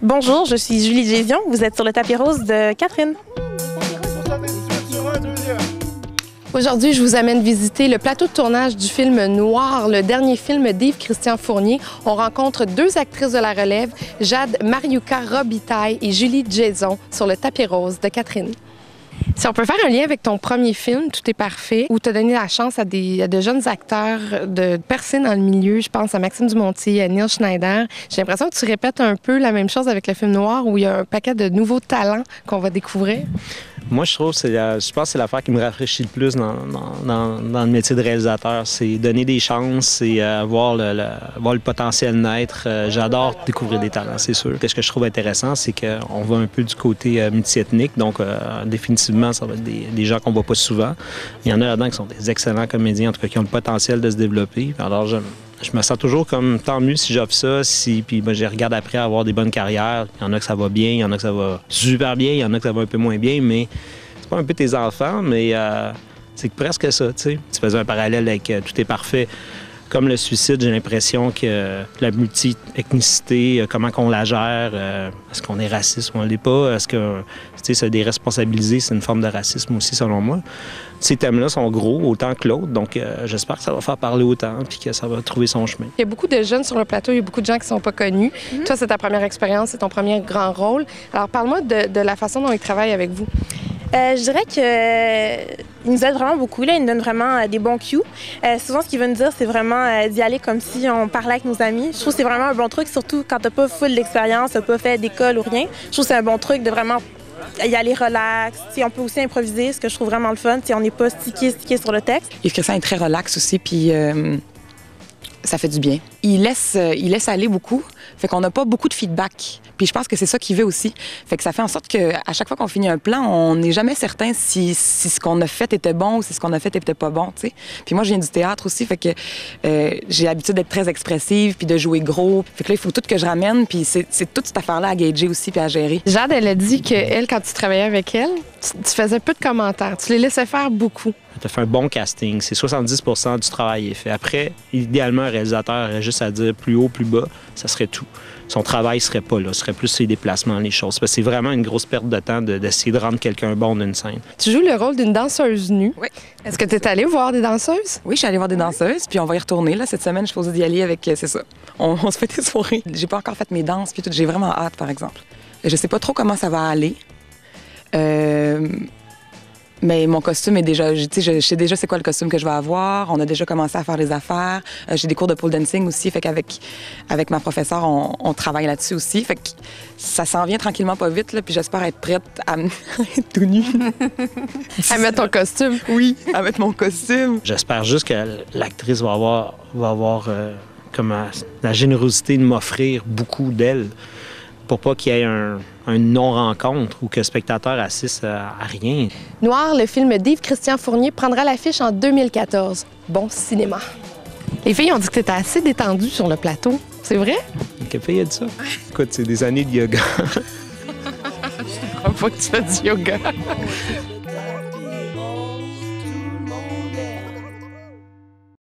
Bonjour, je suis Julie Gézion. Vous êtes sur le tapis rose de Catherine. Aujourd'hui, je vous amène visiter le plateau de tournage du film Noir, le dernier film d'Yves-Christian Fournier. On rencontre deux actrices de la relève, Jade Mariuka Robitaille et Julie Gézion, sur le tapis rose de Catherine. Si on peut faire un lien avec ton premier film, Tout est parfait, où tu as donné la chance à de jeunes acteurs de percer dans le milieu, je pense à Maxime Dumontier, à Neil Schneider. J'ai l'impression que tu répètes un peu la même chose avec le film Noir, où il y a un paquet de nouveaux talents qu'on va découvrir. Moi, je pense que c'est l'affaire qui me rafraîchit le plus dans le métier de réalisateur. C'est donner des chances, c'est voir le potentiel naître. J'adore découvrir des talents, c'est sûr. Ce que je trouve intéressant, c'est qu'on va un peu du côté multiethnique. Donc, définitivement, ça va être des gens qu'on voit pas souvent. Il y en a là-dedans qui sont des excellents comédiens, en tout cas, qui ont le potentiel de se développer. Alors, je me sens toujours comme tant mieux si j'offre ça, puis je regarde après avoir des bonnes carrières. Il y en a que ça va bien, il y en a que ça va super bien, il y en a que ça va un peu moins bien, mais c'est pas un peu tes enfants, mais c'est presque ça, tu sais. Tu faisais un parallèle avec Tout est parfait. Comme le suicide, j'ai l'impression que la multi-ethnicité, comment qu'on la gère, est-ce qu'on est raciste ou on l'est pas, est-ce que, tu sais, se déresponsabiliser, c'est une forme de racisme aussi, selon moi. Ces thèmes-là sont gros, autant que l'autre, donc j'espère que ça va faire parler autant puis que ça va trouver son chemin. Il y a beaucoup de jeunes sur le plateau, il y a beaucoup de gens qui ne sont pas connus. Toi, c'est ta première expérience, c'est ton premier grand rôle. Alors, parle-moi de la façon dont ils travaillent avec vous. Je dirais qu'il nous aide vraiment beaucoup. Là. Il nous donne vraiment des bons cues. Souvent, ce qu'il veut nous dire, c'est vraiment d'y aller comme si on parlait avec nos amis. Je trouve que c'est vraiment un bon truc, surtout quand tu n'as pas full d'expérience, tu n'as pas fait d'école ou rien. Je trouve que c'est un bon truc de vraiment y aller relax. T'sais, on peut aussi improviser, ce que je trouve vraiment le fun. T'sais, on n'est pas stické sur le texte. Yves-Christian est très relax aussi, puis ça fait du bien. Il laisse aller beaucoup, fait qu'on n'a pas beaucoup de feedback. Puis je pense que c'est ça qu'il veut aussi. Fait que ça fait en sorte qu'à chaque fois qu'on finit un plan, on n'est jamais certain si ce qu'on a fait était bon ou si ce qu'on a fait était pas bon, tu sais. Puis moi, je viens du théâtre aussi, fait que j'ai l'habitude d'être très expressive puis de jouer gros. Fait que là, il faut tout que je ramène, puis c'est toute cette affaire-là à gager aussi puis à gérer. Jade, elle a dit qu'elle, quand tu travaillais avec elle, tu faisais peu de commentaires. Tu les laissais faire beaucoup. Tu as fait un bon casting. C'est 70 du travail est fait. Après, idéalement, un réalisateur aurait juste à dire plus haut, plus bas, ça serait tout. Son travail serait pas là, ce serait plus ses déplacements, les choses. Parce que c'est vraiment une grosse perte de temps d'essayer de rendre quelqu'un bon d'une scène. Tu joues le rôle d'une danseuse nue. Oui. Est-ce que tu es allée voir des danseuses? Oui, je suis allée voir des danseuses, puis on va y retourner. Là, cette semaine, je suis posée d'y aller avec, c'est ça. On se fait des soirées. J'ai pas encore fait mes danses, puis tout. J'ai vraiment hâte, par exemple. Je sais pas trop comment ça va aller. Mais mon costume est déjà... Je sais déjà c'est quoi le costume que je vais avoir. On a déjà commencé à faire les affaires. J'ai des cours de pole dancing aussi. Fait qu'avec ma professeure, on travaille là-dessus aussi. Fait que ça s'en vient tranquillement pas vite. Là, puis j'espère être prête à être tout nue. À mettre ton costume. Oui, à mettre mon costume. J'espère juste que l'actrice va avoir comme la générosité de m'offrir beaucoup d'elle pour pas qu'il y ait un non-rencontre ou que le spectateur assiste à rien. Noir, le film d'Yves-Christian Fournier, prendra l'affiche en 2014. Bon cinéma. Les filles ont dit que tu étais assez détendue sur le plateau. C'est vrai? Quelle fille a dit ça? Écoute, c'est des années de yoga. Je crois pas que tu fais du yoga.